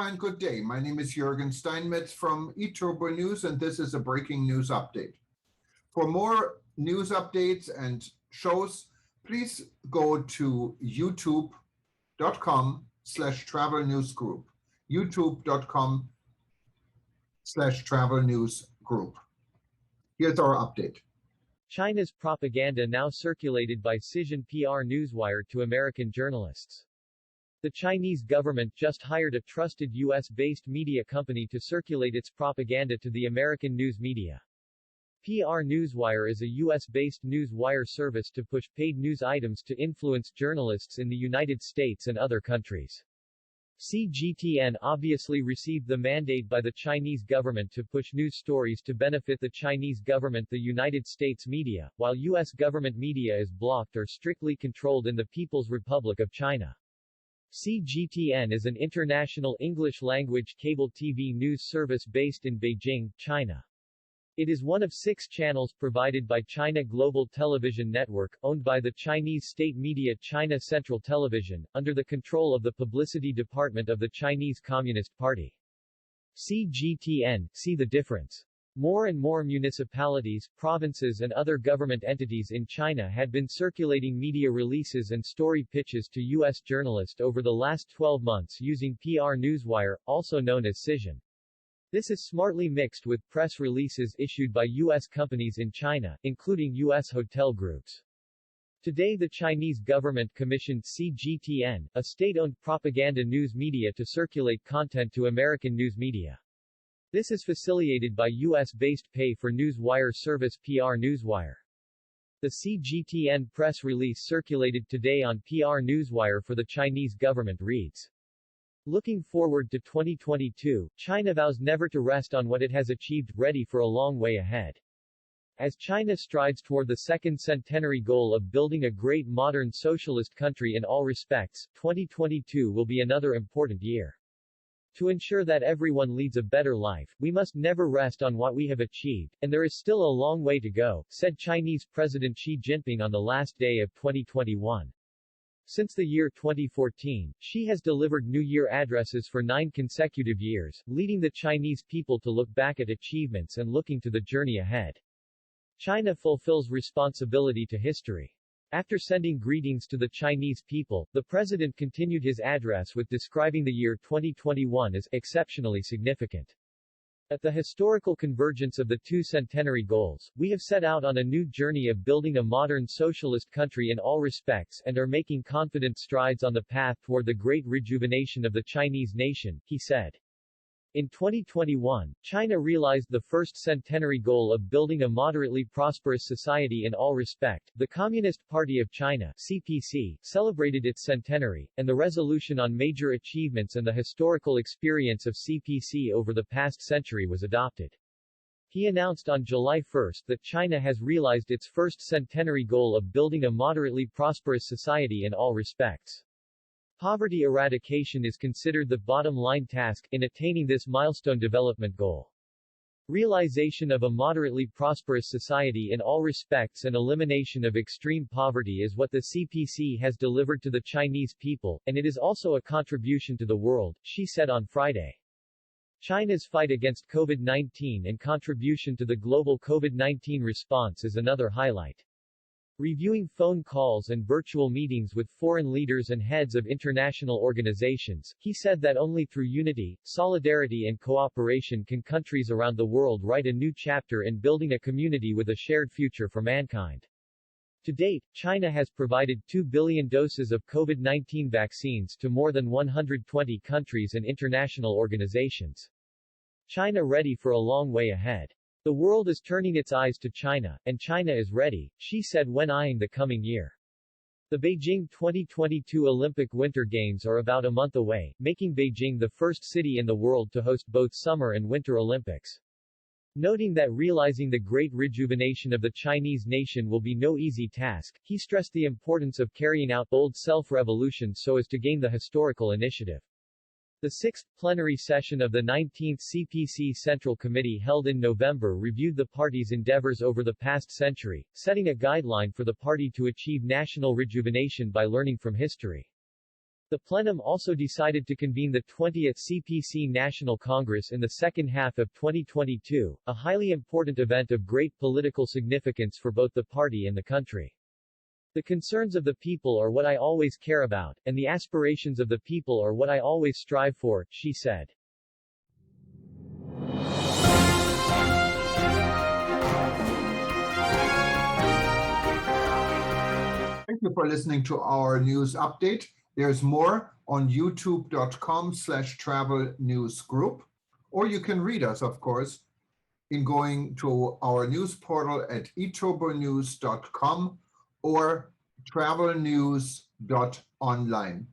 and good day. My name is Jürgen Steinmetz from eTurboNews, and this is a breaking news update. For more news updates and shows, please go to youtube.com/travel news group. youtube.com/travel news group. Here's our update. China's propaganda now circulated by Cision PR Newswire to American journalists. The Chinese government just hired a trusted U.S.-based media company to circulate its propaganda to the American news media. PR Newswire is a U.S.-based news wire service to push paid news items to influence journalists in the United States and other countries. CGTN obviously received the mandate by the Chinese government to push news stories to benefit the Chinese government, the United States media, while U.S. government media is blocked or strictly controlled in the People's Republic of China. CGTN is an international English-language cable TV news service based in Beijing, China. It is one of 6 channels provided by China Global Television Network, owned by the Chinese state media China Central Television, under the control of the Publicity Department of the Chinese Communist Party. CGTN, see the difference. More and more municipalities, provinces and other government entities in China had been circulating media releases and story pitches to U.S. journalists over the last 12 months using PR Newswire, also known as Cision. This is smartly mixed with press releases issued by U.S. companies in China, including U.S. hotel groups. Today the Chinese government commissioned CGTN, a state-owned propaganda news media, to circulate content to American news media. This is facilitated by U.S.-based pay-for-news wire service PR Newswire. The CGTN press release circulated today on PR Newswire for the Chinese government reads: Looking forward to 2022, China vows never to rest on what it has achieved, ready for a long way ahead. As China strides toward the second centenary goal of building a great modern socialist country in all respects, 2022 will be another important year. To ensure that everyone leads a better life, we must never rest on what we have achieved, and there is still a long way to go, said Chinese President Xi Jinping on the last day of 2021. Since the year 2014, Xi has delivered New Year addresses for 9 consecutive years, leading the Chinese people to look back at achievements and looking to the journey ahead. China fulfills responsibility to history. After sending greetings to the Chinese people, the president continued his address with describing the year 2021 as exceptionally significant. At the historical convergence of the 2 centenary goals, we have set out on a new journey of building a modern socialist country in all respects and are making confident strides on the path toward the great rejuvenation of the Chinese nation, he said. In 2021, China realized the first centenary goal of building a moderately prosperous society in all respect. The Communist Party of China (CPC) celebrated its centenary, and the resolution on major achievements and the historical experience of CPC over the past century was adopted. He announced on July 1 that China has realized its first centenary goal of building a moderately prosperous society in all respects. Poverty eradication is considered the bottom-line task in attaining this milestone development goal. Realization of a moderately prosperous society in all respects and elimination of extreme poverty is what the CPC has delivered to the Chinese people, and it is also a contribution to the world, Xi said on Friday. China's fight against COVID-19 and contribution to the global COVID-19 response is another highlight. Reviewing phone calls and virtual meetings with foreign leaders and heads of international organizations, he said that only through unity, solidarity and cooperation can countries around the world write a new chapter in building a community with a shared future for mankind. To date, China has provided 2 billion doses of COVID-19 vaccines to more than 120 countries and international organizations. China ready for a long way ahead. The world is turning its eyes to China, and China is ready, Xi said when eyeing the coming year. The Beijing 2022 Olympic Winter Games are about a month away, making Beijing the first city in the world to host both Summer and Winter Olympics. Noting that realizing the great rejuvenation of the Chinese nation will be no easy task, he stressed the importance of carrying out old self-revolution so as to gain the historical initiative. The 6th plenary session of the 19th CPC Central Committee held in November reviewed the party's endeavors over the past century, setting a guideline for the party to achieve national rejuvenation by learning from history. The plenum also decided to convene the 20th CPC National Congress in the second half of 2022, a highly important event of great political significance for both the party and the country. The concerns of the people are what I always care about, and the aspirations of the people are what I always strive for, she said. Thank you for listening to our news update. There's more on youtube.com/travel news group, or you can read us, of course, in going to our news portal at eTurboNews.com or travelnews.online.